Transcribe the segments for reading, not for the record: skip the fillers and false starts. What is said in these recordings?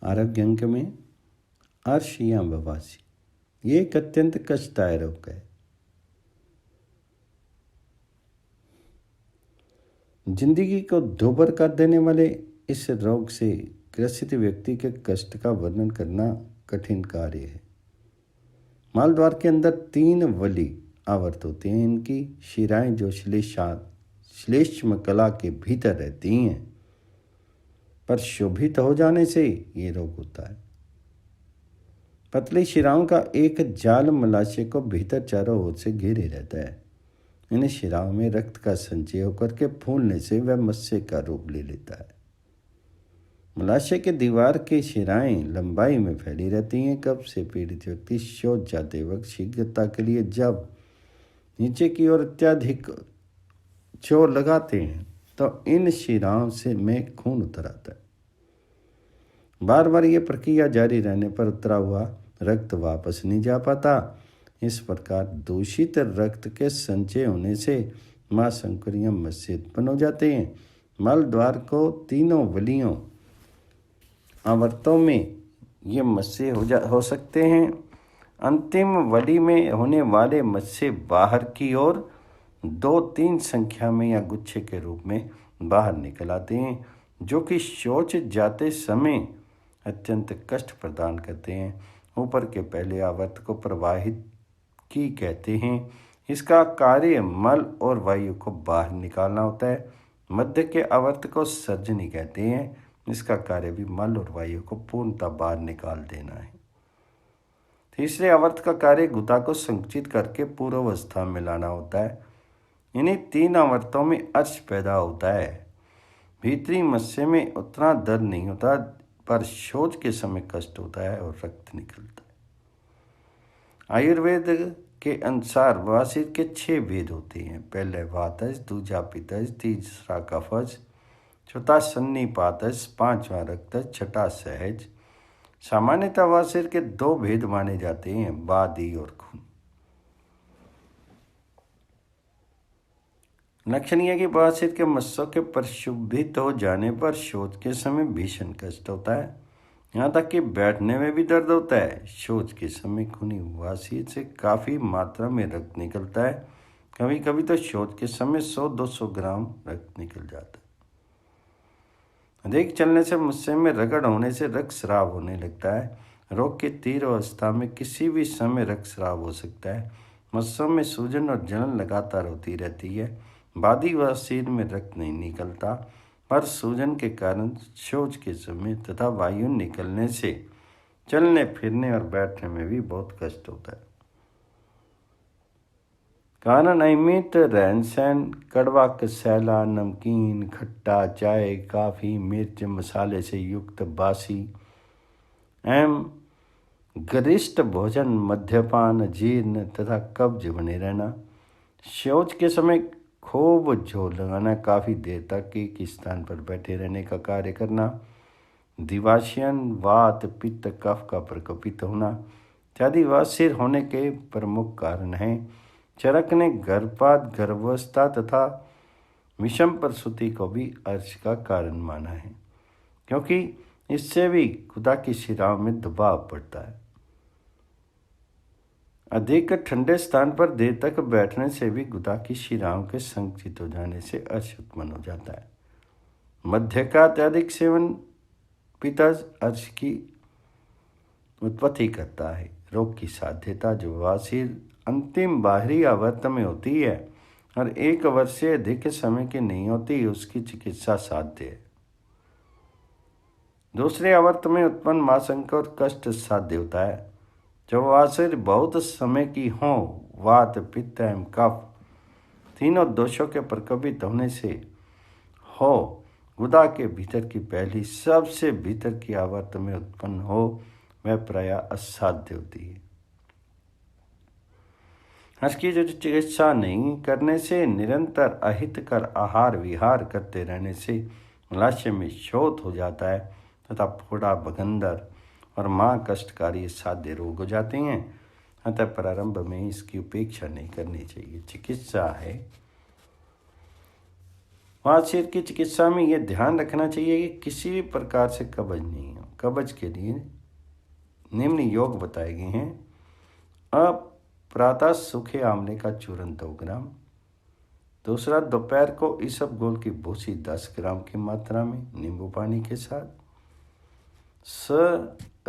आरोग्य अंक में अर्श या बवासीर ये एक अत्यंत कष्टदायक रोग है। जिंदगी को दोभर कर देने वाले इस रोग से ग्रसित व्यक्ति के कष्ट का वर्णन करना कठिन कार्य है। मालद्वार के अंदर 3 वली आवर्त होते हैं। इनकी शिराएं जो श्लेष्म कला के भीतर रहती हैं, पर शोभित हो जाने से ये रोग होता है। पतली शिराओं का एक जाल मलाशय को भीतर चारों ओर से घेरे रहता है। इन शिराओं में रक्त का संचय होकर के फूलने से वह मत्स्य का रूप ले लेता है। मलाशय के दीवार की शिराएं लंबाई में फैली रहती हैं। कब्ज से पीड़ित व्यक्ति शौच जाते वक्त शीघ्रता के लिए जब नीचे की ओर अत्यधिक जोर लगाते हैं तो इन शिराओं से में खून उतर आता है। बार बार ये प्रक्रिया जारी रहने पर उतरा हुआ रक्त वापस नहीं जा पाता। इस प्रकार दूषित रक्त के संचय होने से महासंकुरियां मत्स्य उत्पन्न हो जाते हैं। मल द्वार को 3 वलियों आवर्तों में ये मत्स्य हो सकते हैं। अंतिम वली में होने वाले मत्स्य बाहर की ओर 2-3 संख्या में या गुच्छे के रूप में बाहर निकल आते हैं, जो कि शौच जाते समय अत्यंत कष्ट प्रदान करते हैं। ऊपर के पहले आवर्त को प्रवाहित की कहते हैं। इसका कार्य मल और वायु को बाहर निकालना होता है। मध्य के आवर्त को सर्जनी कहते हैं। इसका कार्य भी मल और वायु को पूर्णतः बाहर निकाल देना है। तीसरे आवर्त का कार्य गुदा को संकुचित करके पूर्वावस्था में लाना होता है। इन्हीं 3 आवर्तों में अर्श पैदा होता है। भीतरी मत्स्य में उतना दर्द नहीं होता, पर शौच के समय कष्ट होता है और रक्त निकलता है। आयुर्वेद के अनुसार बवासीर के 6 भेद होते हैं। पहले वातज, दूजा पित्तज, तीसरा कफज, चौथा सन्निपातज, 5वां रक्तज, छठा सहज। सामान्यतः बवासीर के 2 भेद माने जाते हैं, बादी और खून। लक्षण यह कि बवासीर के मत्स्यों के प्रक्षुब्धित हो जाने पर शौच के समय भीषण कष्ट होता है, यहाँ तक कि बैठने में भी दर्द होता है। शौच के समय खूनी बवासीर से काफ़ी मात्रा में रक्त निकलता है। कभी कभी तो शौच के समय 100-200 ग्राम रक्त निकल जाता है। अधिक चलने से मत्स्य में रगड़ होने से रक्त स्राव होने लगता है। रोग की तीव्र अवस्था में किसी भी समय रक्त स्राव हो सकता है। मत्स्यों में सूजन और जलन लगातार होती रहती है। बादी बवासीर में रक्त नहीं निकलता, पर सूजन के कारण शौच के समय तथा वायु निकलने से चलने फिरने और बैठने में भी बहुत कष्ट होता है। कारण अनियमित रहन सहन, कड़वा कसैला, नमकीन, खट्टा, चाय, काफ़ी, मिर्च, मसाले से युक्त बासी एवं गरिष्ठ भोजन, मद्यपान, जीर्ण तथा कब्ज बने रहना। शौच के समय खूब जोर लगाना, काफ़ी देर तक एक स्थान पर बैठे रहने का कार्य करना, दिवाशियन, वात, पित्त, कफ का प्रकोपित होना इत्यादि बवासीर होने के प्रमुख कारण हैं। चरकने, गर्भपात, गर्भावस्था तथा विषम प्रसूति को भी अर्श का कारण माना है, क्योंकि इससे भी गुदा की शिराओं में दबाव पड़ता है। अधिक ठंडे स्थान पर देर तक बैठने से भी गुदा की शिराओं के संकुचित हो जाने से अर्श उत्पन्न हो जाता है। मध्य का अत्यधिक सेवन पित्तज अर्श की उत्पत्ति करता है। रोग की साध्यता जो बवासीर अंतिम बाहरी आवर्त में होती है और 1 वर्ष से अधिक समय की नहीं होती, उसकी चिकित्सा साध्य है। दूसरे आवर्त में उत्पन्न महासंक और कष्ट साध्य होता है। जो बवासीर बहुत समय की हो, वात, पित्त एवं कफ तीनों दोषों के प्रकोपित होने से हो, गुदा के भीतर की पहली सबसे भीतर की आवर्त में उत्पन्न हो, वह प्रायः असाध्य होती है। इसकी जो चिकित्सा नहीं करने से, निरंतर अहितकर आहार विहार करते रहने से मलाशय में शोथ हो जाता है तथा फोड़ा, बगंदर और मां कष्टकारी साध्य रोग हो जाते हैं। अतः प्रारंभ में इसकी उपेक्षा नहीं करनी चाहिए। चिकित्सा है, बवासीर की चिकित्सा में यह ध्यान रखना चाहिए कि किसी भी प्रकार से कब्ज नहीं हो। कब्ज के लिए निम्न योग बताए गए हैं। प्रातः सूखे आंवले का चूर्ण 2 ग्राम। दूसरा, दोपहर को इसबगोल की भूसी 10 ग्राम की मात्रा में नींबू पानी के साथ।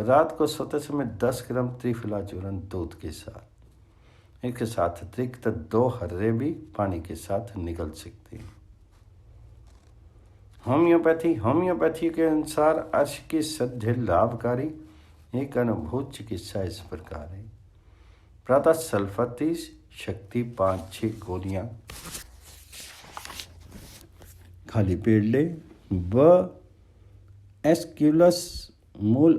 रात को सोते समय 10 ग्राम त्रिफला चूर्ण दूध के साथ। इसके साथ अतिरिक्त 2 हर्रे भी पानी के साथ निकल सकते हैं। होम्योपैथी के अनुसार अर्श की सद्य लाभकारी एक अनुभूत चिकित्सा इस प्रकार है। प्रातः सल्फर 30, शक्ति 5-6 गोलियां खाली पेट ले। एस्क्यूलस मूल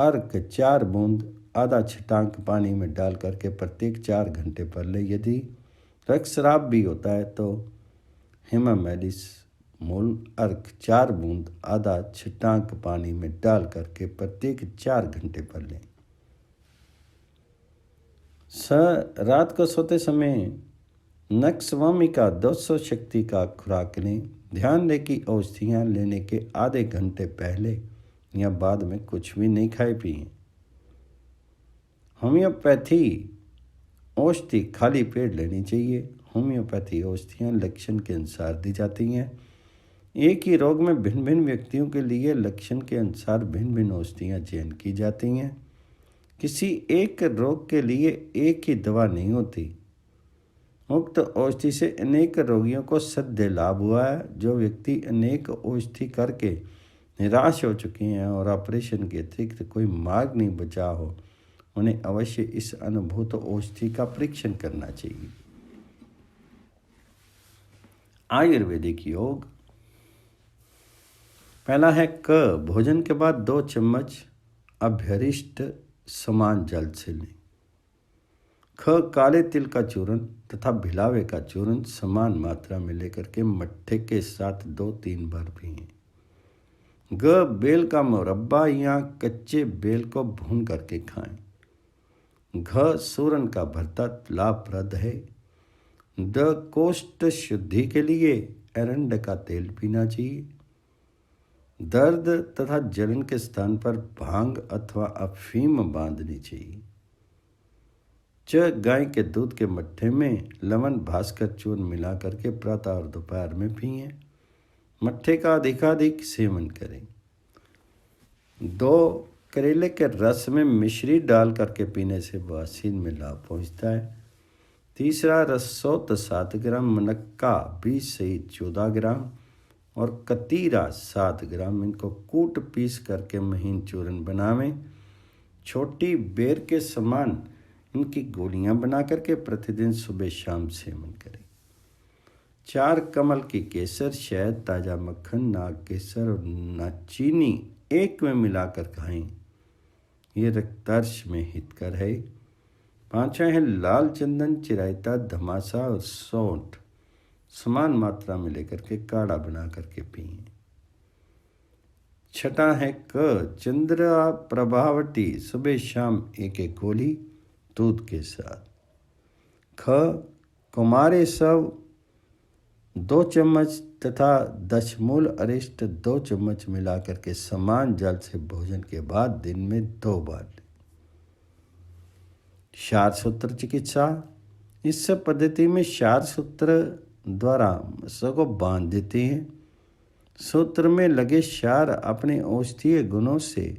अर्क 4 बूंद आधा छटांक पानी में डाल करके प्रत्येक 4 घंटे पर ले। यदि रक्तस्राव भी होता है तो हिमामेलिस मूल अर्क 4 बूंद आधा छटांक पानी में डाल करके प्रत्येक 4 घंटे पर लें। रात को सोते समय नक्सवामी का 200 शक्ति का खुराक लें। ध्यान दें कि औषधियाँ लेने के आधे घंटे पहले या बाद में कुछ भी नहीं खाए पिए। होम्योपैथी औषधि खाली पेट लेनी चाहिए। होम्योपैथी औषधियाँ लक्षण के अनुसार दी जाती हैं। एक ही रोग में भिन्न भिन्न व्यक्तियों के लिए लक्षण के अनुसार भिन्न भिन्न औषधियाँ चयन की जाती हैं। किसी एक रोग के लिए एक ही दवा नहीं होती। उक्त औषधि से अनेक रोगियों को सद्य लाभ हुआ है। जो व्यक्ति अनेक औषधि करके निराश हो चुके हैं और ऑपरेशन के अतिरिक्त कोई मार्ग नहीं बचा हो, उन्हें अवश्य इस अनुभूत औषधि का परीक्षण करना चाहिए। आयुर्वेदिक योग। पहला है भोजन के बाद 2 चम्मच अभ्यरिष्ट समान जल से लें। काले तिल का चूर्ण तथा भिलावे का चूर्ण समान मात्रा में लेकर के मट्ठे के साथ 2-3 बार पिएं। बेल का मुरब्बा या कच्चे बेल को भून करके खाएं। सूरन का भरता लाभप्रद है। कोष्ठ शुद्धि के लिए एरंड का तेल पीना चाहिए। दर्द तथा जलन के स्थान पर भांग अथवा अफीम बांधनी चाहिए। गाय के दूध के मट्ठे में लवण भास्कर चूर्ण मिला करके प्रातः और दोपहर में पिएं। मट्ठे का अधिकाधिक सेवन करें। 2 करेले के रस में मिश्री डाल करके पीने से बवासीर में लाभ पहुँचता है। तीसरा, रसोत 7 ग्राम, मनक्का 20 से 14 ग्राम और कतीरा 7 ग्राम। इनको कूट पीस करके महीन चूर्ण बनावें। छोटी बेर के समान इनकी गोलियां बना करके प्रतिदिन सुबह शाम सेवन करें। 4 कमल की केसर, शहद, ताज़ा मक्खन, नाग केसर और चीनी एक में मिलाकर खाएं। ये रक्तर्ष में हितकर है। 5वां है लाल चंदन, चिरायता, धमासा और सौंठ समान मात्रा में लेकर के काढ़ा बना करके पिएं। 6वां है चंद्र प्रभावती, सुबह शाम 1-1 गोली दूध के साथ। कुमारे सब 2 चम्मच तथा दशमूल अरिष्ट 2 चम्मच मिला करके समान जल से भोजन के बाद दिन में 2 बार। क्षार सूत्र चिकित्सा। इस पद्धति में क्षार सूत्र द्वारा मस्सों को बांध देते हैं। सूत्र में लगे क्षार अपने औषधीय गुणों से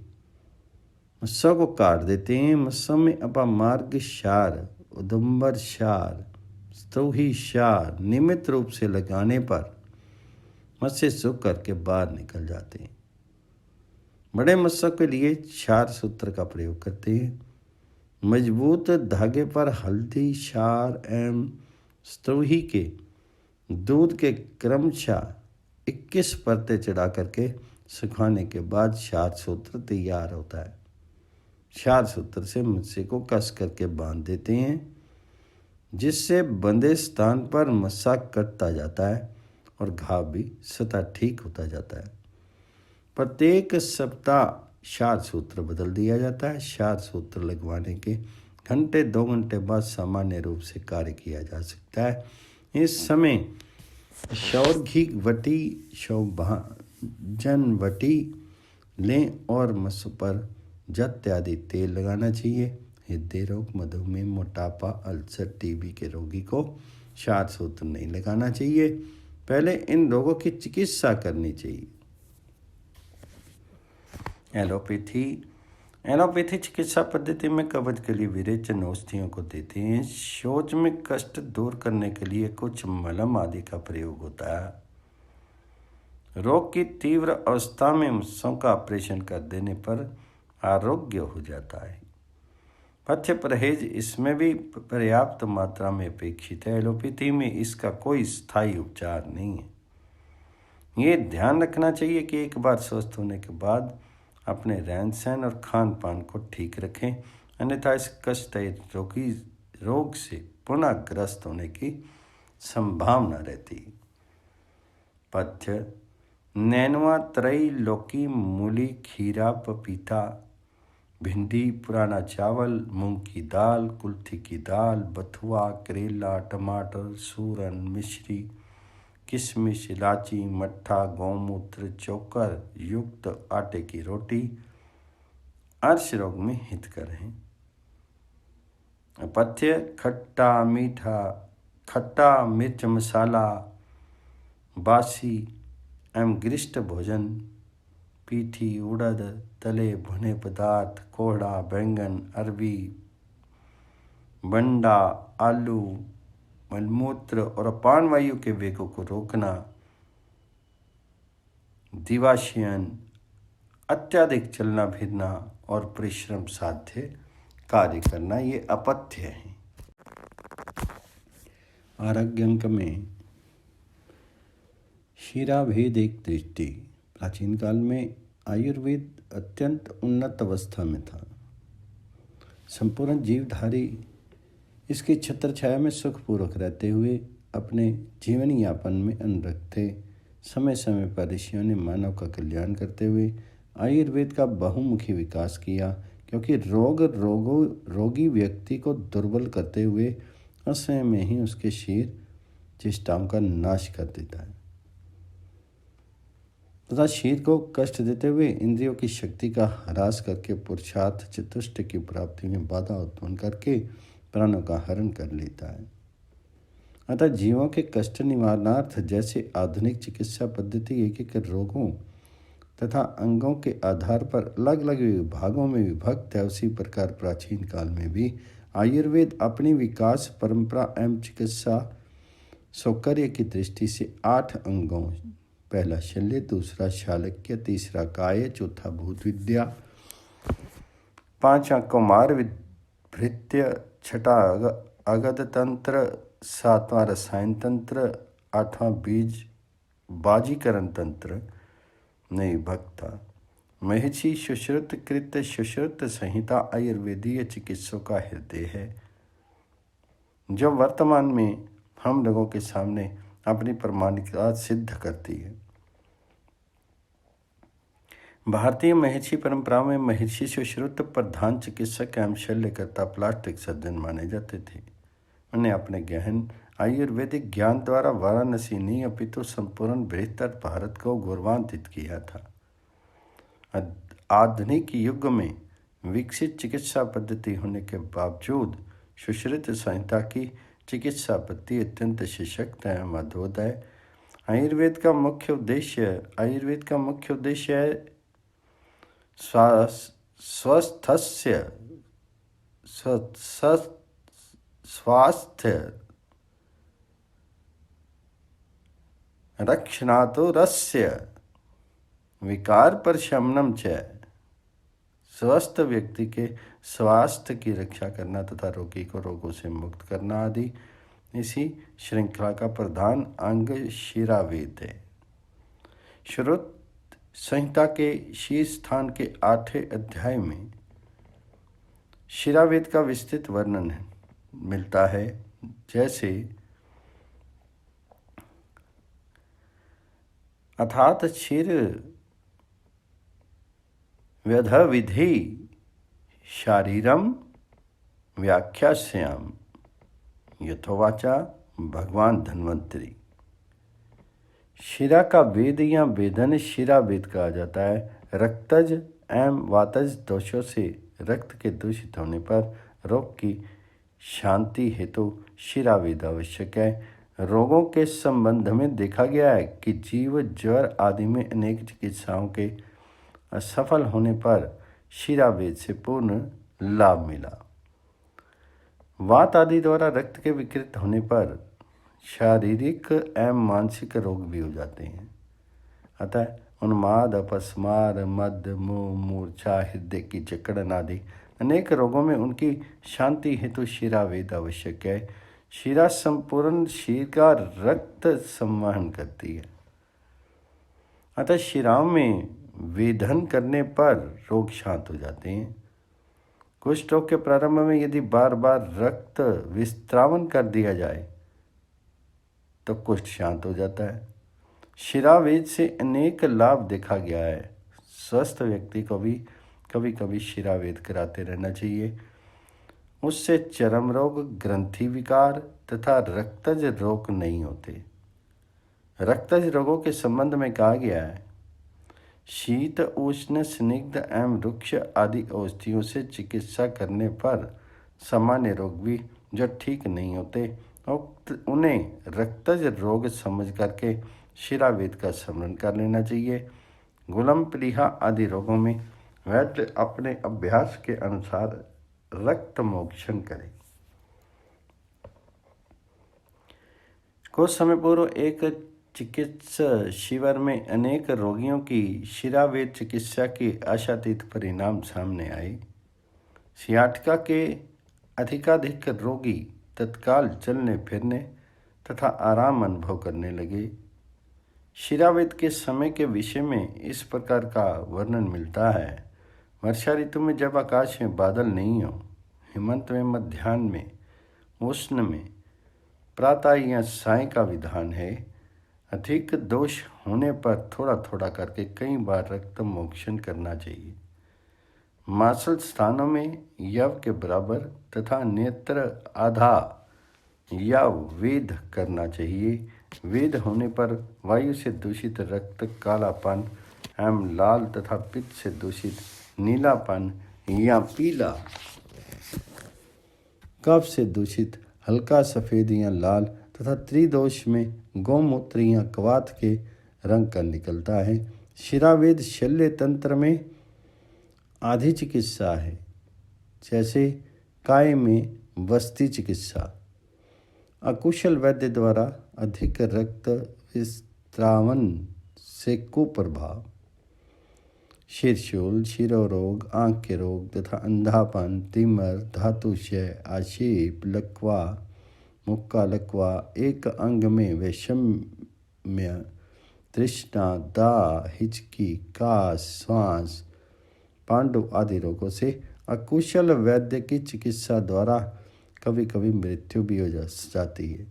मस्सों को काट देते हैं। मस्सों में अपमार्ग क्षार, उदुम्बर क्षार, स्तोही क्षार नियमित रूप से लगाने पर मस्से सूख करके बाहर निकल जाते हैं। बड़े मस्सों के लिए क्षार सूत्र का प्रयोग करते हैं। मजबूत धागे पर हल्दी, क्षार एवं स्तोही के दूध के क्रमशः 21 परतें चढ़ा करके सुखाने के बाद क्षार सूत्र तैयार होता है। क्षार सूत्र से मस्से को कस करके बांध देते हैं, जिससे बंधे स्थान पर मस्सा कटता जाता है और घाव भी स्वतः ठीक होता जाता है। प्रत्येक सप्ताह क्षार सूत्र बदल दिया जाता है। क्षार सूत्र लगवाने के 1-2 घंटे बाद सामान्य रूप से कार्य किया जा सकता है। इस समय शौरघी वटी, शौभाजन वटी लें और मस्सों पर इत्यादि तेल लगाना चाहिए। हृदय रोग, मधुमेह, मोटापा, अल्सर, टीबी के रोगी को क्षार सूत्र नहीं लगाना चाहिए। पहले इन रोगों की चिकित्सा करनी चाहिए। एलोपैथी चिकित्सा पद्धति में कब्ज के लिए विरेचन औषधियों को देते हैं। शौच में कष्ट दूर करने के लिए कुछ मलम आदि का प्रयोग होता है। रोग की तीव्र अवस्था में मुस्सों का ऑपरेशन कर देने पर आरोग्य हो जाता है। पथ्य परहेज इसमें भी पर्याप्त मात्रा में अपेक्षित है। एलोपैथी में इसका कोई स्थायी उपचार नहीं है। ये ध्यान रखना चाहिए कि एक बार स्वस्थ होने के बाद अपने रहन सहन और खान पान को ठीक रखें, अन्यथा इस कष्टदायी रोग से पुनः ग्रस्त होने की संभावना रहती है। पथ्य: नेनुआ, तराई, लौकी, मूली, खीरा, पपीता, भिंडी, पुराना चावल, मूंग की दाल, कुल्थी की दाल, बथुआ, करेला, टमाटर, सूरन, मिश्री, किशमिश, इलायची, मट्ठा, गौमूत्र, चोकर युक्त आटे की रोटी अर्श रोग में हितकर हैं। पथ्य: खट्टा मिर्च मसाला, बासी एवं गरिष्ठ भोजन, पीठी, उड़द, तले भुने पदार्थ, कोहड़ा, बैंगन, अरबी, बंडा, आलू, मलमूत्र और अपान वायु के वेगों को रोकना, दिवाशयन, अत्यधिक चलना फिरना और परिश्रम साध्य कार्य करना, ये अपथ्य हैं। आरोग्य अंक में शिराभेद एक दृष्टि। प्राचीन काल में आयुर्वेद अत्यंत उन्नत अवस्था में था। संपूर्ण जीवधारी इसकी छत्र छाया में सुखपूर्वक रहते हुए अपने जीवन यापन में अनरत थे। समय समय पर ऋषियों ने मानव का कल्याण करते हुए आयुर्वेद का बहुमुखी विकास किया, क्योंकि रोगी व्यक्ति को दुर्बल करते हुए असमय में ही उसके शरीर चेष्टाओं का नाश कर देता है तथा शरीर को कष्ट देते हुए इंद्रियों की शक्ति का ह्रास करके पुरुषार्थ चतुष्ट की प्राप्ति में बाधा उत्पन्न करके प्राणों का हरण कर लेता है। अतः जीवों के कष्ट निवारणार्थ जैसे आधुनिक चिकित्सा पद्धति एक एक रोगों तथा अंगों के आधार पर अलग अलग विभागों में विभक्त है, उसी प्रकार प्राचीन काल में भी आयुर्वेद अपनी विकास परंपरा एवं चिकित्सा सौकर्य की दृष्टि से 8 अंगों, पहला शल्य, दूसरा शालक्य, तीसरा काय, चौथा भूत विद्या, पांचवा कुमार भृत्य, छठा अगध तंत्र, सातवां रसायन तंत्र, आठवां बाजीकरण तंत्र में विभक्त था। महर्षि सुश्रुत कृत सुश्रुत संहिता आयुर्वेदीय चिकित्सों का हृदय है, जो वर्तमान में हम लोगों के सामने अपनी प्रमाणिकता सिद्ध करती है। भारतीय महर्षि परंपरा में महर्षि सुश्रुत प्रधान चिकित्सक एवं शल्यकर्ता प्लास्टिक सर्जन माने जाते थे। उन्हें अपने गहन आयुर्वेदिक ज्ञान द्वारा वाराणसी नहीं अपितु संपूर्ण बृहत्तर भारत को गौरवान्वित किया था। आधुनिक युग में विकसित चिकित्सा पद्धति होने के बावजूद सुश्रुत संहिता की चिकित्सा पद्धति अत्यंत सशक्त एवं अद्भुत है। आयुर्वेद का मुख्य उद्देश्य है स्वास्थ्य रक्षणातुरस्य विकार पर शमनम च, स्वस्थ व्यक्ति के स्वास्थ्य की रक्षा करना तथा रोगी को रोगों से मुक्त करना आदि इसी श्रृंखला का प्रधान अंग शिरावेद है। श्रुत संहिता के शीर्ष स्थान के 8वें अध्याय में शिरावेद का विस्तृत वर्णन मिलता है, जैसे अर्थात शिर व्यध विधि शारीरम व्याख्यास्याम यथोवाचा भगवान धन्वंतरी। शिरा का वेद या वेदन शिरा वेद कहा जाता है। रक्तज एवं वातज दोषों से रक्त के दूषित होने पर रोग की शांति हेतु शिरावेद आवश्यक है। रोगों के संबंध में देखा गया है कि जीव ज्वर आदि में अनेक चिकित्साओं के असफल होने पर शिरावेद से पूर्ण लाभ मिला। वात आदि द्वारा रक्त के विकृत होने पर शारीरिक एवं मानसिक रोग भी हो जाते हैं। अतः उन्माद, अपस्मार, मद, मोह, मूर्छा, हृदय की जकड़न आदि अनेक रोगों में उनकी शांति हेतु शिरावेद आवश्यक है। शिरा संपूर्ण शरीर का रक्त संवहन करती है। अतः शिराओं में वेधन करने पर रोग शांत हो जाते हैं। कुष्ठ रोग के प्रारंभ में यदि बार बार रक्त विस्त्रावन कर दिया जाए तो कुष्ठ शांत हो जाता है। शिरावेद से अनेक लाभ देखा गया है। स्वस्थ व्यक्ति को भी कभी कभी शिरावेद कराते रहना चाहिए। उससे चर्म रोग, ग्रंथि विकार तथा रक्तज रोग नहीं होते। रक्तज रोगों के संबंध में कहा गया है, शीत, उष्ण, स्निग्ध एवं रुक्ष आदि औषधियों से चिकित्सा करने पर सामान्य रोग भी जो ठीक नहीं होते उन्हें रक्तज रोग समझ करके शिरावेद का स्मरण कर लेना चाहिए। गुलम, प्लीहा आदि रोगों में वैद्य अपने अभ्यास के अनुसार रक्त मोक्षण करें। कुछ समय पूर्व एक चिकित्सा शिविर में अनेक रोगियों की शिरावेद चिकित्सा के आशातीत परिणाम सामने आए। सियाटिका के अधिकाधिक रोगी तत्काल चलने फिरने तथा आराम अनुभव करने लगे। शिरावेद के समय के विषय में इस प्रकार का वर्णन मिलता है। वर्षा ऋतु में जब आकाश में बादल नहीं हो, हेमंत में, मध्याह्न में, उष्ण में, प्रातः या साय का विधान है। अधिक दोष होने पर थोड़ा थोड़ा करके कई बार रक्त मोक्षण करना चाहिए। मासल स्थानों में यव के बराबर तथा नेत्र आधा या वेद करना चाहिए। वेद होने पर वायु से दूषित रक्त कालापन एवं लाल तथा पित्त से दूषित नीलापन या पीला, कफ से दूषित हल्का सफ़ेद या लाल तथा त्रिदोष में गौमूत्र या कवात के रंग का निकलता है। शिरावेद शल्य तंत्र में आधी चिकित्सा है, जैसे काय में वस्ती चिकित्सा। अकुशल वैद्य द्वारा अधिक रक्त विस्त्रावन से कुप्रभाव, शीर्षूल, शिरोरोग, आँख के रोग तथा अंधापन, तिमर, धातुक्षय, आक्षेप, लकवा, मुक्का लकवा, एक अंग में वैषम्य, तृष्णा, दाह, हिचकी, कास, श्वास, पांडु आदि रोगों से अकुशल वैद्य की चिकित्सा द्वारा कभी कभी मृत्यु भी हो जाती है।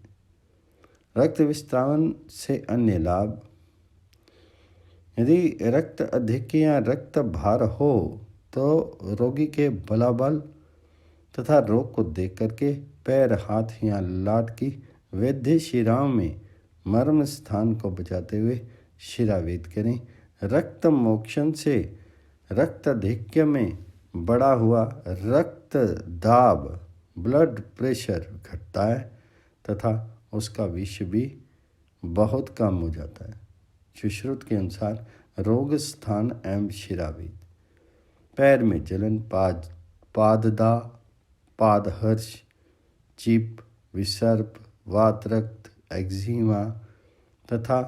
रक्त विस्तावन से अन्य लाभ, यदि रक्त अधिक या रक्त भार हो तो रोगी के बलाबल तथा रोग को देख करके पैर, हाथ या लाट की वैद्य शिराओं में मर्म स्थान को बचाते हुए शिरावेद करें। रक्त मोक्षण से रक्ताधिक्य में बढ़ा हुआ रक्त दाब, ब्लड प्रेशर घटता है तथा उसका विष भी बहुत कम हो जाता है। सुश्रुत के अनुसार रोग स्थान एवं शिरावेद, पैर में जलन, पाददा, पादहर्ष, चिप, विसर्प, वातरक्त, एक्जिमा तथा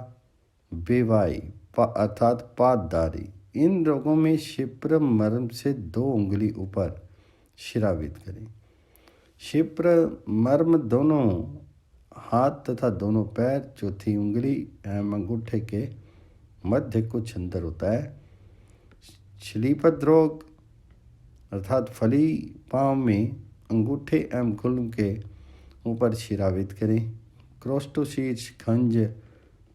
बेवाई अर्थात पाददारी, इन रोगों में शिप्र मर्म से 2 उंगली ऊपर शिरावेद करें। शिप्र मर्म दोनों हाथ तथा दोनों पैर, चौथी उंगली एवं अंगूठे के मध्य कुछ अंदर होता है। श्लीपद रोग अर्थात फली पाँव में अंगूठे एवं गुल्म के ऊपर शिरावेद करें। क्रोस्टोशीर्ष, खंज,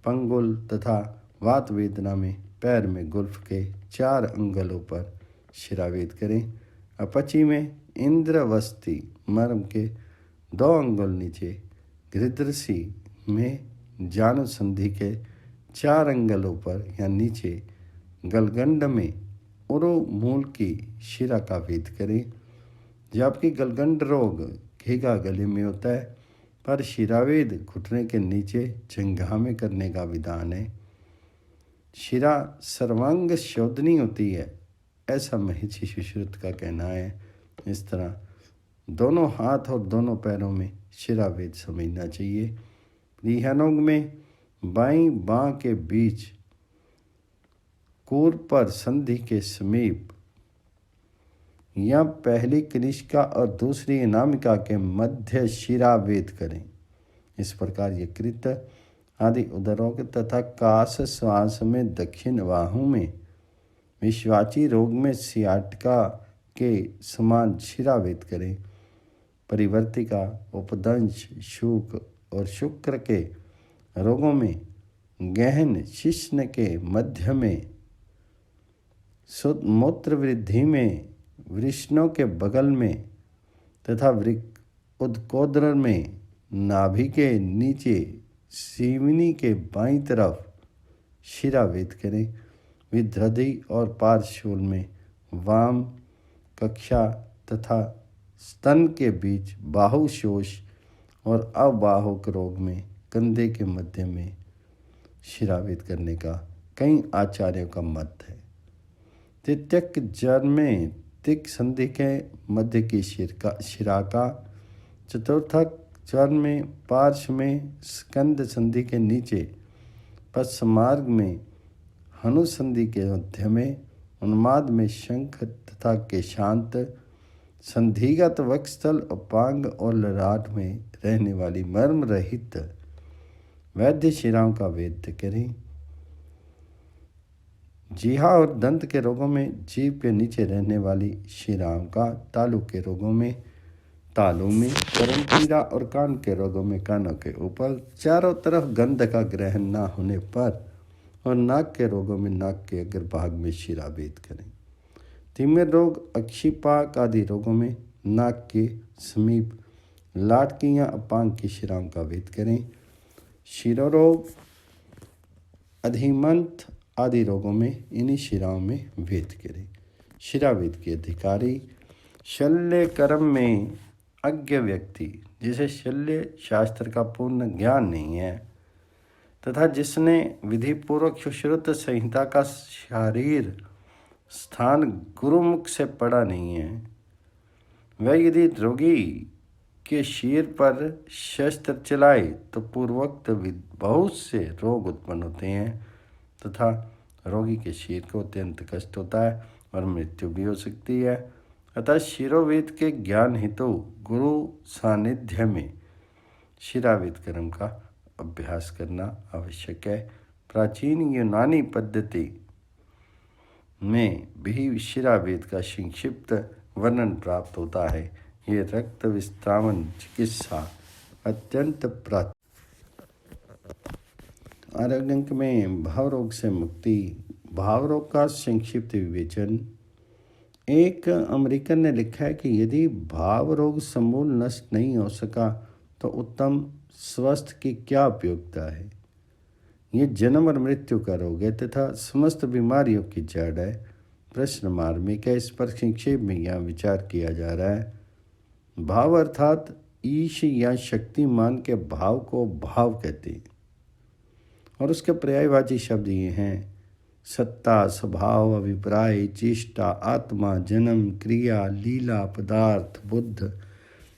पंगुल तथा वात वेदना में पैर में गुल्फ के 4 अंगलों पर शिरावेद करें। अपची में इंद्रवस्ती मर्म के 2 अंगुल नीचे, गृदृषि में जानुसंधि के 4 अंगलों पर या नीचे, गलगंड में उरु मूल की शिरा का वेद करें। जबकि गलगंड रोग घेगा गले में होता है, पर शिरावेद घुटने के नीचे जंघा में करने का विधान है। शिरा सर्वांग शोधनी होती है, ऐसा महिषी सुश्रुत का कहना है। इस तरह दोनों हाथ और दोनों पैरों में शिरावेद समझना चाहिए। प्रीहनोग में बाईं बाँ के बीच कूर पर संधि के समीप या पहली कनिष्का और दूसरी अनामिका के मध्य शिरावेद करें। इस प्रकार ये कृत आदि उदरोग तथा कास श्वास में दक्षिण बाहु में, विश्वाची रोग में सियाटिका के समान शिरावेद करें। परिवर्तिका, उपदंश, शूक और शुक्र के रोगों में गहन शिश्न के मध्य में, मूत्र वृद्धि में वृषणों के बगल में तथा उदकोद्र में नाभि के नीचे सीवनी के बाईं तरफ शिरावेद करें। विधृधि और पार्श्वशूल में वाम कक्षा तथा स्तन के बीच बाहुशोष और अबाहुक रोग में कंधे के मध्य में शिरावेद करने का कई आचार्यों का मत है। तृतीयक जर में तिक संधि के मध्य की शिरा का, चतुर्थक ज्वर में पार्श्व में स्कंद संधि के नीचे, पश्चमार्ग में हनुसंधि के मध्य में, उन्माद में शंख तथा केशांत, संधिगत वक्षस्थल, उपांग और ललाट में रहने वाली मर्म रहित वैद्य शिराओं का वेद करें। जीहा और दंत के रोगों में जीभ के नीचे रहने वाली शिराओं का, तालु के रोगों में तालु में, कर्णचीरा और कान के रोगों में कानों के ऊपर चारों तरफ गंध का ग्रहण न होने पर, और नाक के रोगों में नाक के अग्रभाग में शिरावेद करें। तिमिर रोग, अक्षिपाक आदि रोगों में नाक के समीप लाट की या अपांग की शिराओं का वेद करें। शिरोरोग, अधिमंथ आदि रोगों में इन्हीं शिराओं में वेद करें। शिरावेद के अधिकारी शल्य कर्म में अज्ञ व्यक्ति, जिसे शल्य शास्त्र का पूर्ण ज्ञान नहीं है तथा जिसने विधिपूर्वक सुश्रुत संहिता का शारीर स्थान गुरुमुख से पढ़ा नहीं है, वह यदि रोगी के शीर पर शस्त्र चलाए तो पूर्वोक्त बहुत से रोग उत्पन्न होते हैं तथा रोगी के शीर को अत्यंत कष्ट होता है और मृत्यु भी हो सकती है। अतः शिरोवेद के ज्ञान हेतु गुरु सानिध्य में शिरावेद कर्म का अभ्यास करना आवश्यक है। प्राचीन यूनानी पद्धति में भी शिरावेद का संक्षिप्त वर्णन प्राप्त होता है। ये रक्त विस्तावन चिकित्सा अत्यंत आरोग्य में भाव रोग से मुक्ति। भाव रोग का संक्षिप्त विवेचन। एक अमेरिकन ने लिखा है कि यदि भाव रोग समूल नष्ट नहीं हो सका तो उत्तम स्वास्थ्य की क्या उपयोगिता है। ये जन्म और मृत्यु का रोग है तथा समस्त बीमारियों की जड़ है। प्रश्न मार्मिक है, इस पर संक्षेप में यह विचार किया जा रहा है। भाव अर्थात ईश या शक्तिमान के भाव को भाव कहते हैं और उसके पर्यायवाची शब्द ये हैं: सत्ता, स्वभाव, अभिप्राय, चेष्टा, आत्मा, जन्म, क्रिया, लीला, पदार्थ, बुद्ध,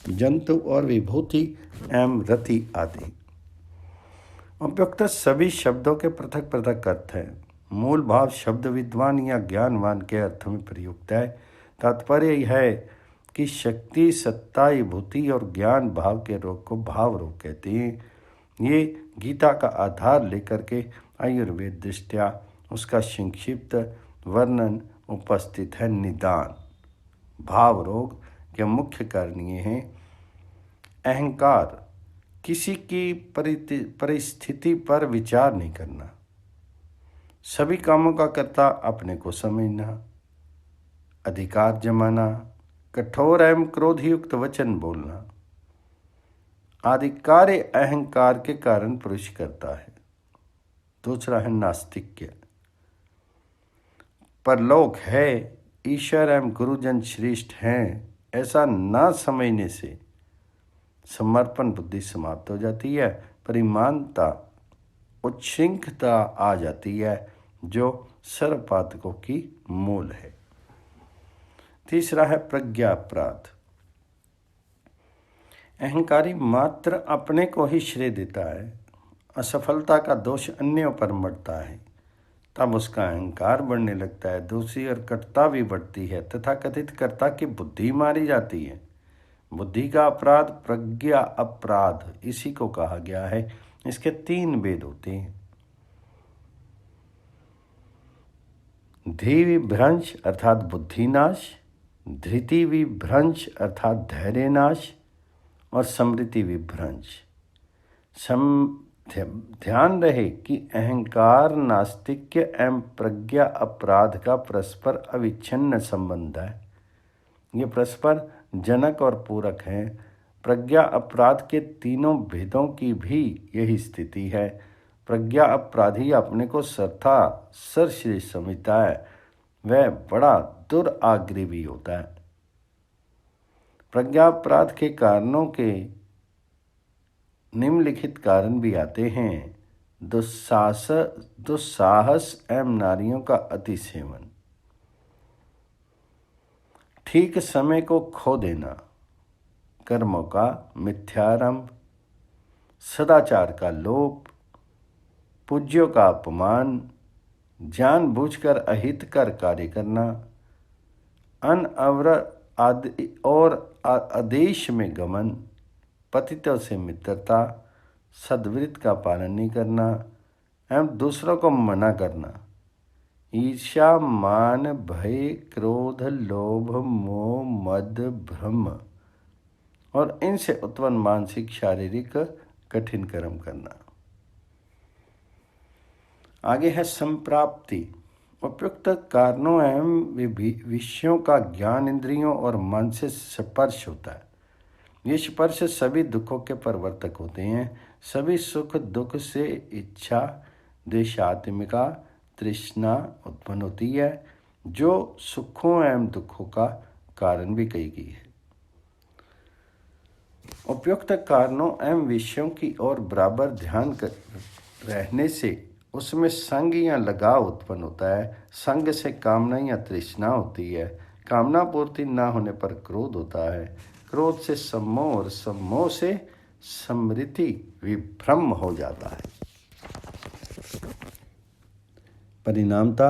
जंतु और विभूति एवं रति आदि। उपयुक्त सभी शब्दों के पृथक पृथक अर्थ हैं। मूल भाव शब्द विद्वान या ज्ञानवान के अर्थ में प्रयुक्त है। तात्पर्य यह है कि शक्ति, सत्ता, विभूति और ज्ञान भाव के रोग को भाव रोग कहते हैं। ये गीता का आधार लेकर के आयुर्वेद दृष्टया उसका संक्षिप्त वर्णन उपस्थित है। निदान। भाव रोग के मुख्य कारण ये हैं: अहंकार, किसी की परिस्थिति पर विचार नहीं करना, सभी कामों का कर्ता अपने को समझना, अधिकार जमाना, कठोर एवं क्रोधयुक्त वचन बोलना आदि कार्य अहंकार के कारण पुरुष करता है। दूसरा है नास्तिक्य, परलोक है, ईश्वर एवं गुरुजन श्रेष्ठ हैं, ऐसा ना समझने से समर्पण बुद्धि समाप्त हो जाती है, परिमानता उच्छृंखलता आ जाती है, जो सर्व पातकों की मूल है। तीसरा है प्रज्ञा अपराध। अहंकारी मात्र अपने को ही श्रेय देता है, असफलता का दोष अन्यों पर मढ़ता है, तब उसका अहंकार बढ़ने लगता है, दूसरी ओर कर्ता भी बढ़ती है, तथा कथित कर्ता की बुद्धि मारी जाती है। बुद्धि का अपराध प्रज्ञा अपराध इसी को कहा गया है। इसके 3 भेद होते हैं। धी विभ्रंश अर्थात बुद्धिनाश, धृति विभ्रंश अर्थात धैर्य नाश, और समृति विभ्रंश। ध्यान रहे कि अहंकार नास्तिक्य एवं प्रज्ञा अपराध का परस्पर अविच्छिन्न संबंध है। ये परस्पर जनक और पूरक हैं। प्रज्ञा अपराध के तीनों भेदों की भी यही स्थिति है। प्रज्ञा अपराधी अपने को सर्वश्रेष्ठ समझता है, वह बड़ा दुराग्रही भी होता है। प्रज्ञा अपराध के कारणों के निम्नलिखित कारण भी आते हैं। दुस्साहस एवं नारियों का अति सेवन, ठीक समय को खो देना, कर्मों का मिथ्यारंभ, सदाचार का लोप, पूज्यों का अपमान, जानबूझकर अहितकर कार्य करना, अनवरत और आदेश में गमन, पतितों से मित्रता, सद्वृत्त का पालन नहीं करना एवं दूसरों को मना करना, ईर्ष्या, मान, भय, क्रोध, लोभ, मोह, मद, भ्रम और इनसे उत्पन्न मानसिक शारीरिक कठिन कर्म करना। आगे है संप्राप्ति। उपयुक्त कारणों एवं विषयों का ज्ञान इंद्रियों और मन से स्पर्श होता है। ये स्पर्श सभी दुखों के प्रवर्तक होते हैं। सभी सुख दुख से इच्छा, द्वेषात्मिका, तृष्णा उत्पन्न होती है, जो सुखों एवं दुखों का कारण भी कही गई है। उपयुक्त कारणों एवं विषयों की ओर बराबर ध्यान रहने से उसमें संग या लगाव उत्पन्न होता है। संग से कामना या तृष्णा होती है। कामना पूर्ति न होने पर क्रोध होता है। क्रोध से सम्मोह और सम्मोह से समृति विभ्रम हो जाता है। परिणामता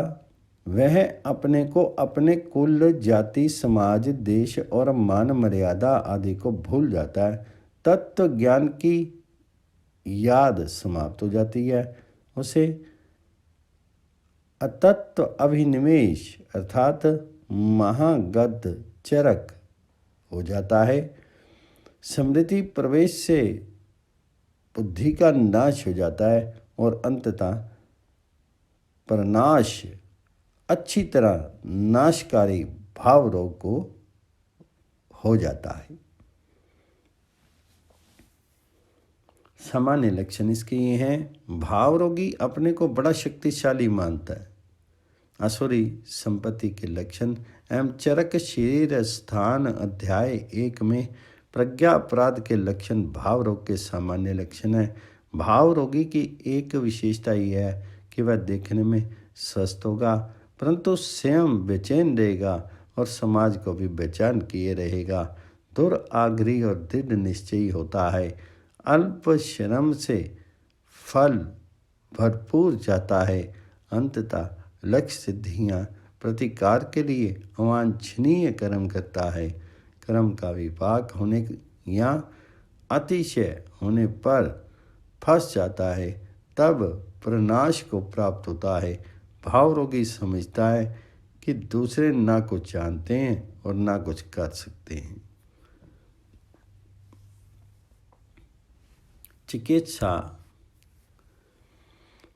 वह अपने को अपने कुल, जाति, समाज, देश और मान मर्यादा आदि को भूल जाता है। तत्व ज्ञान की याद समाप्त हो जाती है। उसे अतत्व अभिनिवेश अर्थात महागध चरक हो जाता है। स्मृति प्रवेश से बुद्धि का नाश हो जाता है और अंततः प्रनाश अच्छी तरह नाशकारी भाव रोग को हो जाता है। सामान्य लक्षण इसके ये हैं। भाव रोगी अपने को बड़ा शक्तिशाली मानता है। असुरी संपत्ति के लक्षण एवं चरक शरीर स्थान अध्याय 1 में प्रज्ञा अपराध के लक्षण भाव रोग के सामान्य लक्षण है। भाव रोगी की एक विशेषता यह है कि वह देखने में स्वस्थ होगा, परंतु स्वयं बेचैन रहेगा और समाज को भी बेचैन किए रहेगा। दुराग्रही और दृढ़ निश्चयी होता है। अल्प श्रम से फल भरपूर जाता है। अंततः लक्ष्य सिद्धियाँ प्रतिकार के लिए अवांछनीय कर्म करता है। कर्म का विपाक होने या अतिशय होने पर फंस जाता है, तब प्रनाश को प्राप्त होता है। भाव रोगी समझता है कि दूसरे ना कुछ जानते हैं और ना कुछ कर सकते हैं। चिकित्सा।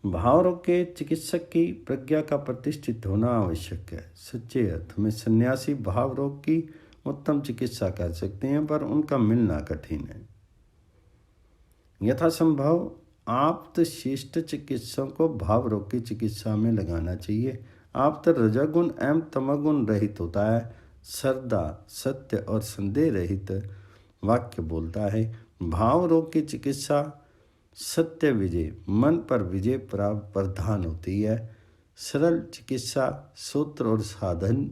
भाव रोग के चिकित्सक की प्रज्ञा का प्रतिष्ठित होना आवश्यक है। सच्चे अर्थ में सन्यासी भाव रोग की उत्तम चिकित्सा कर सकते हैं, पर उनका मिलना कठिन है। यथासंभव आप्त शिष्ट चिकित्सकों को भाव रोग की चिकित्सा में लगाना चाहिए। आप तो रजोगुण एवं तमोगुण रहित होता है, श्रद्धा, सत्य और संदेह रहित वाक्य बोलता है। भाव रोग की चिकित्सा सत्य विजय, मन पर विजय प्राप्त प्रधान होती है। सरल चिकित्सा सूत्र और साधन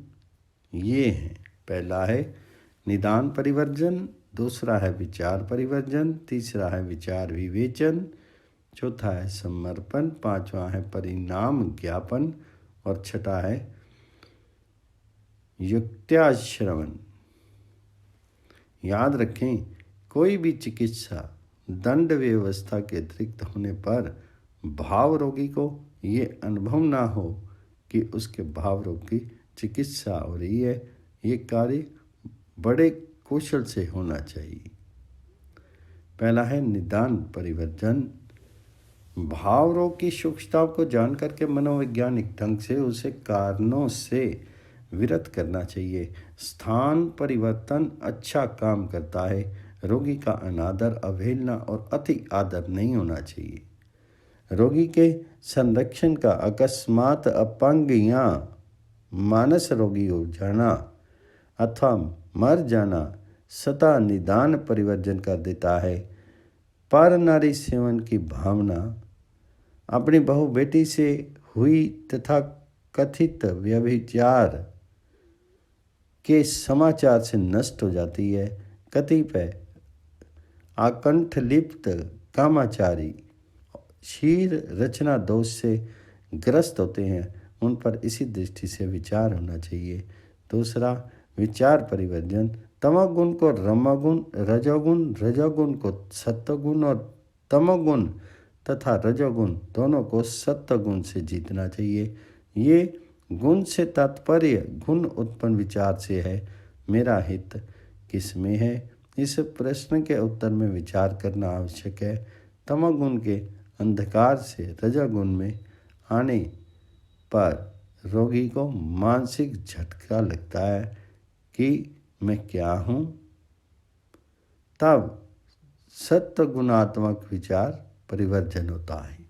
ये हैं। पहला है निदान परिवर्जन, दूसरा है विचार परिवर्जन, तीसरा है विचार विवेचन, चौथा है समर्पण, पांचवा है परिणाम ज्ञापन और छठा है युक्त्याश्रवण। याद रखें, कोई भी चिकित्सा दंड व्यवस्था के अतिरिक्त होने पर भाव रोगी को ये अनुभव ना हो कि उसके भाव रोग की चिकित्सा हो रही है। ये कार्य बड़े कौशल से होना चाहिए। पहला है निदान परिवर्जन। भाव रोग की सूक्ष्मता को जानकर के मनोवैज्ञानिक ढंग से उसे कारणों से विरत करना चाहिए। स्थान परिवर्तन अच्छा काम करता है। रोगी का अनादर, अवहेलना और अति आदर नहीं होना चाहिए। रोगी के संरक्षण का अकस्मात अपंग या मानस रोगी हो जाना अथवा मर जाना सदा निदान परिवर्जन कर देता है। पर नारी सेवन की भावना अपनी बहु बेटी से हुई तथा कथित व्यभिचार के समाचार से नष्ट हो जाती है। कतिपय आकंठलिप्त कामाचारी शीर रचना दोष से ग्रस्त होते हैं, उन पर इसी दृष्टि से विचार होना चाहिए। दूसरा विचार परिवर्जन। तमोगुण को रमोगुण, रजोगुण को सत्वगुण और तमोगुण तथा रजोगुण दोनों को सत्वगुण से जीतना चाहिए। ये गुण से तात्पर्य गुण उत्पन्न विचार से है। मेरा हित किसमें है, इस प्रश्न के उत्तर में विचार करना आवश्यक है। तमोगुण के अंधकार से रजोगुण में आने पर रोगी को मानसिक झटका लगता है कि मैं क्या हूँ। तब सत्व गुणात्मक विचार परिवर्जन होता है।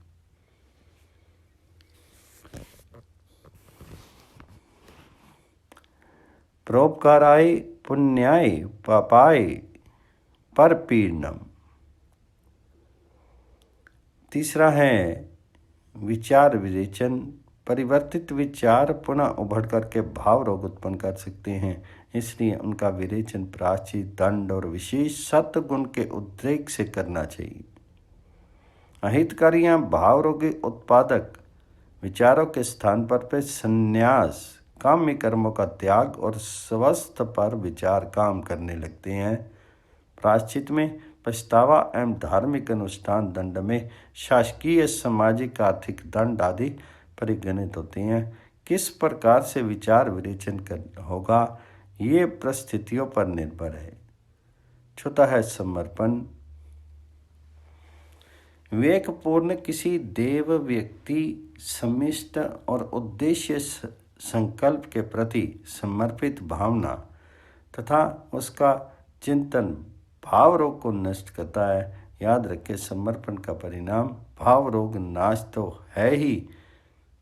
परोपकाराय पुण्याय पापाय परपीडनम। तीसरा है विचार विवेचन। परिवर्तित विचार पुनः उभर करके भाव रोग उत्पन्न कर सकते हैं, इसलिए उनका विवेचन प्रायश्चित, दंड और विशेष सत्वगुण के उद्रेक से करना चाहिए। अहितकारी या भाव रोगी उत्पादक विचारों के स्थान पर संन्यास, काम्य कर्मों का त्याग और स्वस्थ पर विचार काम करने लगते हैं। प्रायश्चित में पछतावा एवं धार्मिक अनुष्ठान, दंड में शासकीय, सामाजिक, आर्थिक दंड आदि परिगणित होते हैं। किस प्रकार से विचार विवेचन होगा ये परिस्थितियों पर निर्भर है। चौथा है समर्पण। विवेकपूर्ण किसी देव, व्यक्ति, समिष्ट और उद्देश्य संकल्प के प्रति समर्पित भावना तथा उसका चिंतन भाव रोग को नष्ट करता है। याद रखें, समर्पण का परिणाम भाव रोग नाश तो है ही,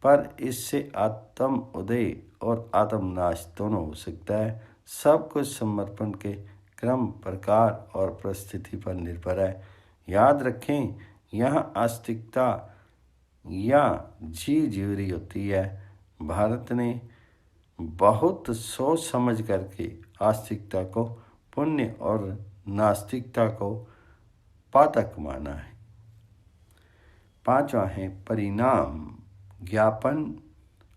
पर इससे आत्म उदय और आत्म नाश दोनों हो सकता है। सब कुछ समर्पण के क्रम, प्रकार और परिस्थिति पर निर्भर है। याद रखें, यहाँ आस्तिकता या जीवरी होती है। भारत ने बहुत सोच समझ करके आस्तिकता को पुण्य और नास्तिकता को पातक माना है। पांचवा है परिणाम ज्ञापन।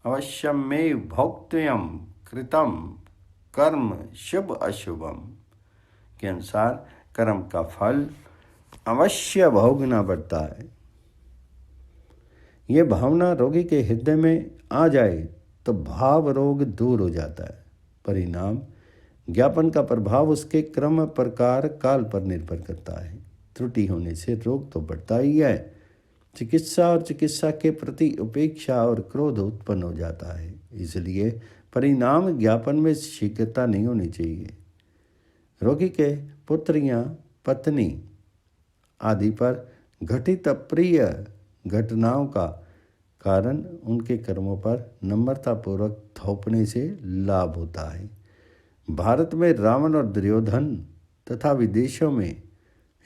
अवश्यमेव भोक्तव्यम कृतम कर्म शुभ अशुभम के अनुसार कर्म का फल अवश्य भोगना पड़ता है। ये भावना रोगी के हृदय में आ जाए तो भाव रोग दूर हो जाता है। परिणाम ज्ञापन का प्रभाव उसके क्रम, प्रकार, काल पर निर्भर करता है। त्रुटि होने से रोग तो बढ़ता ही है। चिकित्सा और चिकित्सा के प्रति उपेक्षा और क्रोध उत्पन्न हो जाता है। इसलिए परिणाम ज्ञापन में शीघ्रता नहीं होनी चाहिए। रोगी के पुत्र या पत्नी आदि पर घटित अप्रिय घटनाओं का कारण उनके कर्मों पर नम्रतापूर्वक थोपने से लाभ होता है। भारत में रावण और दुर्योधन तथा विदेशों में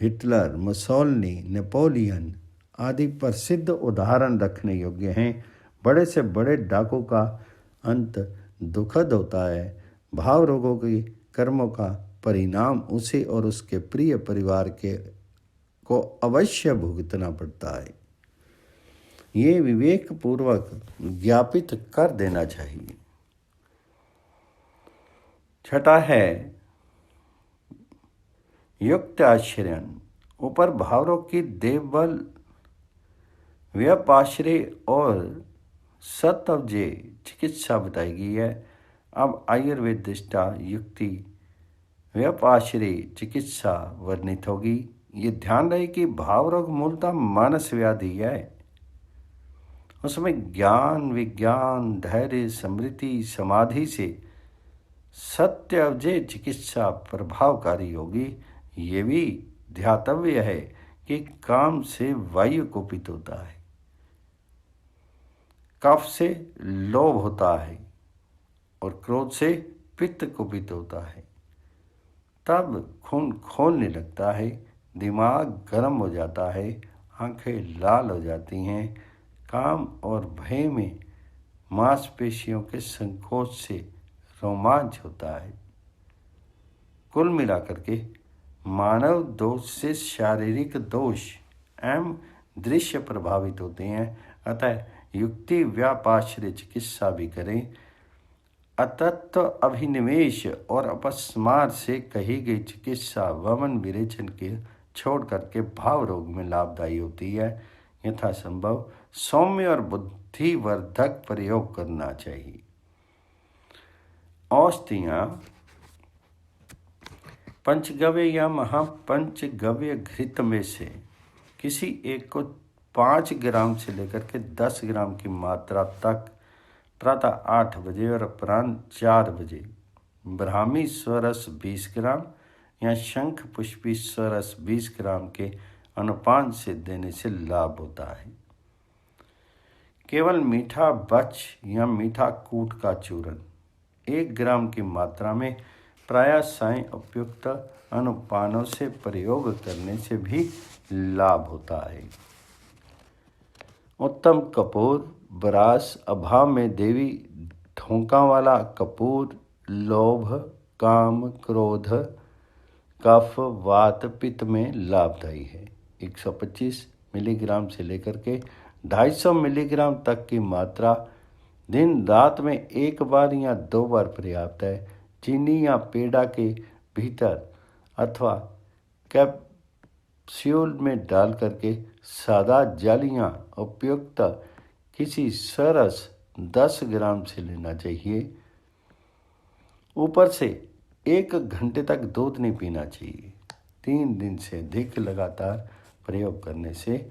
हिटलर, मुसोलिनी, नेपोलियन आदि प्रसिद्ध उदाहरण रखने योग्य हैं। बड़े से बड़े डाकू का अंत दुखद होता है। भाव रोगों के कर्मों का परिणाम उसे और उसके प्रिय परिवार के को अवश्य भुगतना पड़ता है। ये विवेक पूर्वक ज्ञापित कर देना चाहिए। छठा है युक्त आश्रयन। ऊपर भावरोग की देवबल, व्यपाश्रय और सतवजे चिकित्सा बताई गई है। अब आयुर्वेद दृष्टा युक्ति व्यपाश्रय चिकित्सा वर्णित होगी। ये ध्यान रहे कि भावरोग मूलतः मानस व्याधि है। उसमें ज्ञान, विज्ञान, धैर्य, स्मृति, समाधि से सत्यवजे चिकित्सा प्रभावकारी होगी। ये भी ध्यातव्य है कि काम से वायु कुपित होता है, कफ से लोभ होता है और क्रोध से पित्त कुपित होता है। तब खून खोलने लगता है, दिमाग गर्म हो जाता है, आंखें लाल हो जाती हैं। काम और भय में मांसपेशियों के संकोच से रोमांच होता है। कुल मिलाकर के मानव दोष से शारीरिक दोष एवं दृश्य प्रभावित होते हैं। अतः युक्ति व्यापाश्रय चिकित्सा भी करें। अतत्व अभिनिवेश और अपस्मार से कही गई चिकित्सा वमन विरेचन के छोड़ करके भाव रोग में लाभदायी होती है। यथासंभव सौम्य और बुद्धिवर्धक प्रयोग करना चाहिए। औषधियाँ पंचगव्य या महापंचगव्य घृत में से किसी एक को 5 ग्राम से लेकर के 10 ग्राम की मात्रा तक प्रातः 8 बजे और अपराह्न 4 बजे ब्राह्मी स्वरस 20 ग्राम या शंख पुष्पी स्वरस 20 ग्राम के अनुपान से देने से लाभ होता है। केवल मीठा बच या मीठा कूट का चूर्ण 1 ग्राम की मात्रा में प्रायः सायं उपयुक्त अनुपानों से प्रयोग करने से भी लाभ होता है। उत्तम कपूर, ब्रास, अभाव में देवी ढोंका वाला कपूर लोभ, काम, क्रोध, कफ, वात, पित्त में लाभदायी है। 125 मिलीग्राम से लेकर के 250 मिलीग्राम तक की मात्रा दिन रात में 1 बार या 2 बार पर्याप्त है। चीनी या पेड़ा के भीतर अथवा कैप्सूल में डाल करके सादा जालियाँ उपयुक्त किसी सरस 10 ग्राम से लेना चाहिए। ऊपर से 1 घंटे तक दूध नहीं पीना चाहिए। 3 दिन से अधिक लगातार प्रयोग करने से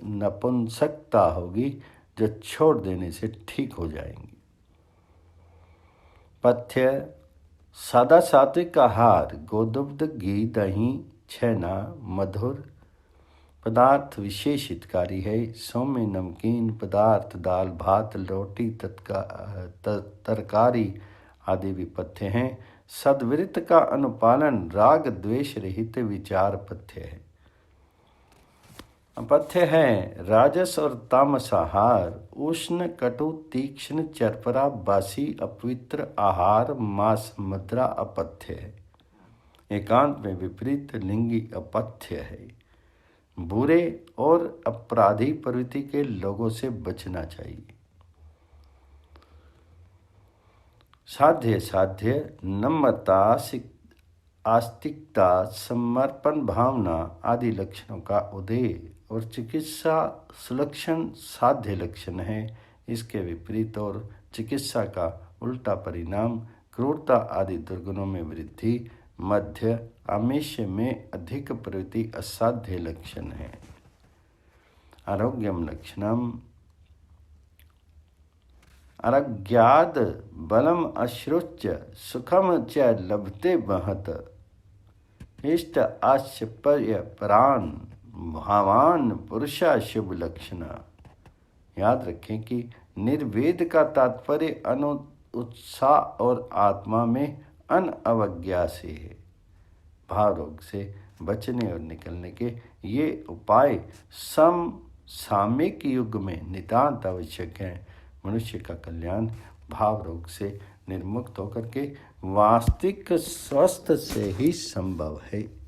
नपुंसकता होगी जो छोड़ देने से ठीक हो जाएंगी। पथ्य सादा सात्विक आहार, गोदुग्ध, घी, दही, छेना, मधुर पदार्थ विशेष हितकारी है। सौम्य नमकीन पदार्थ, दाल, भात, रोटी, तरकारी आदि भी पथ्य हैं। सद्वृत्त का अनुपालन राग द्वेष रहित विचार पथ्य है। पथ्य है राजस और तामस आहार, उष्ण, कटु, तीक्ष्ण, चरपरा, बासी, अपवित्र आहार, मांस, मदिरा अपथ्य है। एकांत में विपरीत लिंगी अपथ्य है। बुरे और अपराधी प्रवृत्ति के लोगों से बचना चाहिए। साध्य नम्रता, आस्तिकता, समर्पण भावना आदि लक्षणों का उदय और चिकित्सा सुलक्षण साध्य लक्षण है। इसके विपरीत और चिकित्सा का उल्टा परिणाम क्रूरता आदि दुर्गुणों में वृद्धि, मध्य आमिष में अधिक प्रवृत्ति असाध्य लक्षण है। आरोग्यम लक्षणम आरोग्याद बलम अश्रुच सुखम च लभते महत इष्ट आश्चर्य प्राण भावान पुरुषा शुभ लक्षण। याद रखें कि निर्वेद का तात्पर्य उत्साह और आत्मा में अनअवज्ञा से है। भाव रोग से बचने और निकलने के ये उपाय समसामयिक युग में नितांत आवश्यक हैं। मनुष्य का कल्याण भाव रोग से निर्मुक्त होकर के वास्तविक स्वस्थ से ही संभव है।